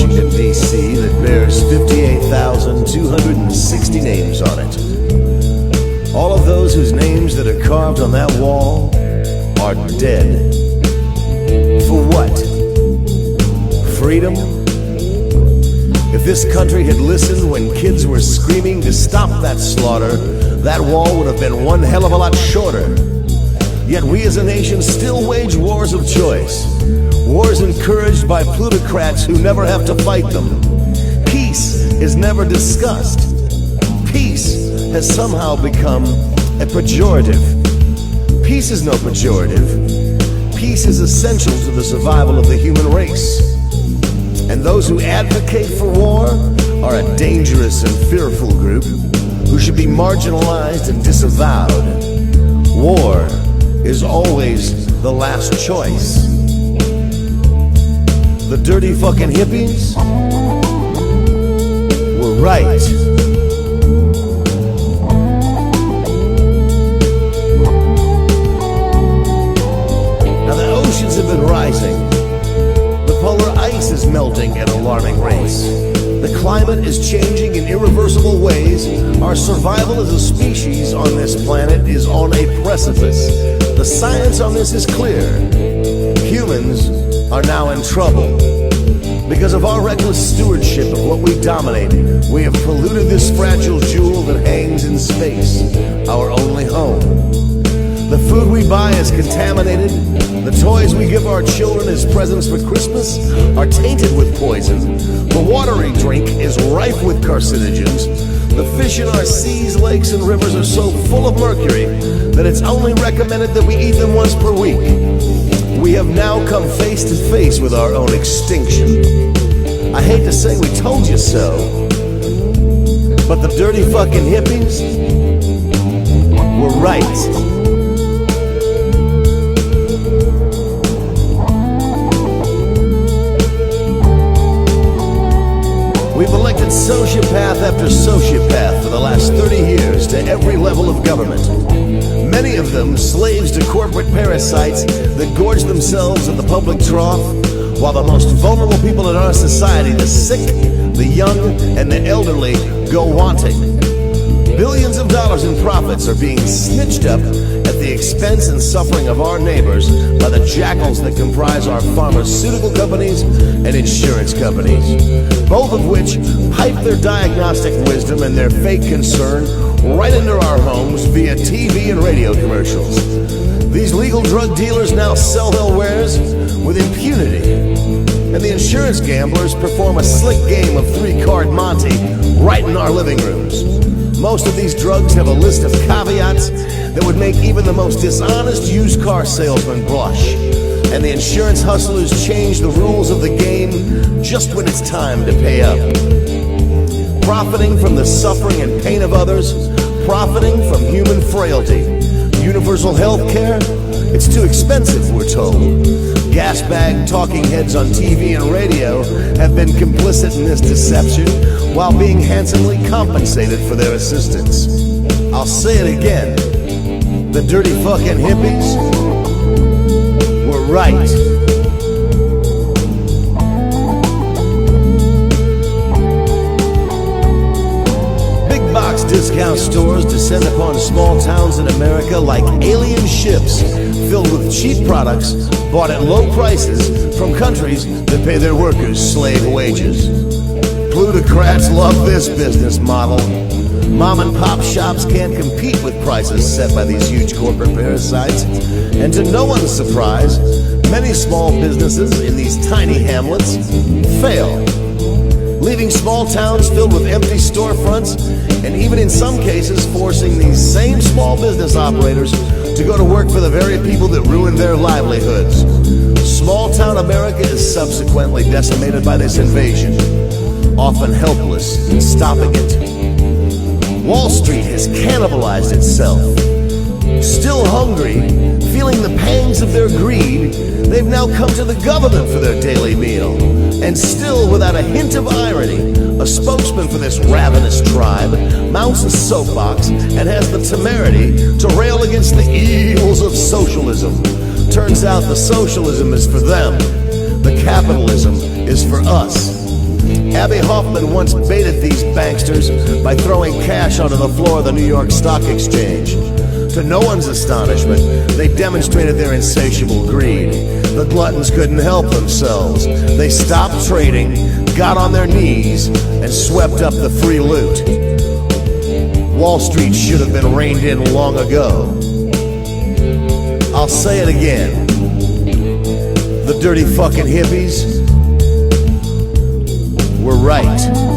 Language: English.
Washington, D.C. that bears 58,260 names on it. All of those whose names that are carved on that wall are dead. For what? Freedom? If this country had listened when kids were screaming to stop that slaughter, that wall would have been one hell of a lot shorter. Yet we as a nation still wage wars of choice. Wars encouraged by plutocrats who never have to fight them. Peace is never discussed. Peace has somehow become a pejorative. Peace is no pejorative. Peace is essential to the survival of the human race. And those who advocate for war are a dangerous and fearful group who should be marginalized and disavowed. War is always the last choice. The dirty fucking hippies were right. Now the oceans have been rising. The polar ice is melting at alarming rates. The climate is changing in irreversible ways. Our survival as a species on this planet is on a precipice. The science on this is clear. Humans are now in trouble. Because of our reckless stewardship of what we dominate, we have polluted this fragile jewel that hangs in space, our only home. The food we buy is contaminated. The toys we give our children as presents for Christmas are tainted with poison. The water we drink is rife with carcinogens. The fish in our seas, lakes, and rivers are so full of mercury that it's only recommended that we eat them once per week. We have now come face to face with our own extinction. I hate to say we told you so, but the dirty fucking hippies were right. We've elected sociopath after sociopath for the last 30 years to every level of government. Many of them slaves to corporate parasites that gorge themselves at the public trough, while the most vulnerable people in our society, the sick, the young, and the elderly, go wanting. Billions of dollars in profits are being snitched up at the expense and suffering of our neighbors by the jackals that comprise our pharmaceutical companies and insurance companies, both of which pipe their diagnostic wisdom and their fake concern right into our homes via TV and radio commercials. These legal drug dealers now sell their wares with impunity, and the insurance gamblers perform a slick game of three-card Monte right in our living rooms. Most of these drugs have a list of caveats that would make even the most dishonest used car salesman blush. And the insurance hustlers change the rules of the game just when it's time to pay up. Profiting from the suffering and pain of others, profiting from human frailty. Universal health care? It's too expensive, we're told. Gas bag talking heads on TV and radio have been complicit in this deception while being handsomely compensated for their assistance. I'll say it again. The dirty fucking hippies were right. Big box discount stores descend upon small towns in America like alien ships filled with cheap products bought at low prices from countries that pay their workers slave wages. Plutocrats love this business model. Mom and pop shops can't compete with prices set by these huge corporate parasites. And to no one's surprise, many small businesses in these tiny hamlets fail, leaving small towns filled with empty storefronts, and even in some cases forcing these same small business operators to go to work for the very people that ruined their livelihoods. Small town America is subsequently decimated by this invasion, often helpless in stopping it. Wall Street has cannibalized itself. Still hungry, feeling the pangs of their greed, they've now come to the government for their daily meal. And still, without a hint of irony, a spokesman for this ravenous tribe mounts a soapbox and has the temerity to rail against the evils of socialism. Turns out the socialism is for them, the capitalism is for us. Abby Hoffman once baited these banksters by throwing cash onto the floor of the New York Stock Exchange. To no one's astonishment, they demonstrated their insatiable greed. The gluttons couldn't help themselves. They stopped trading, got on their knees, and swept up the free loot. Wall Street should have been reined in long ago. I'll say it again. The dirty fucking hippies were right.